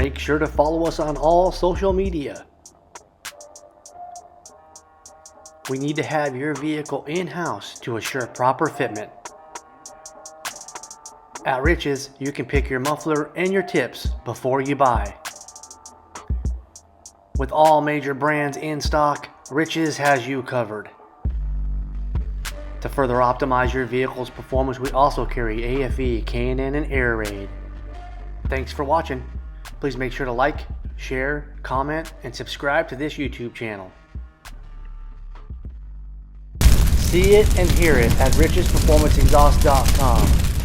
Make sure to follow us on all social media. We need to have your vehicle in-house to assure proper fitment. At Rich's, you can pick your muffler and your tips before you buy. With all major brands in stock, Rich's has you covered. To further optimize your vehicle's performance, we also carry AFE, K&N, and Air Raid. Thanks for watching. Please make sure to like, share, comment, and subscribe to this YouTube channel. See it and hear it at richsperformanceexhaust.com.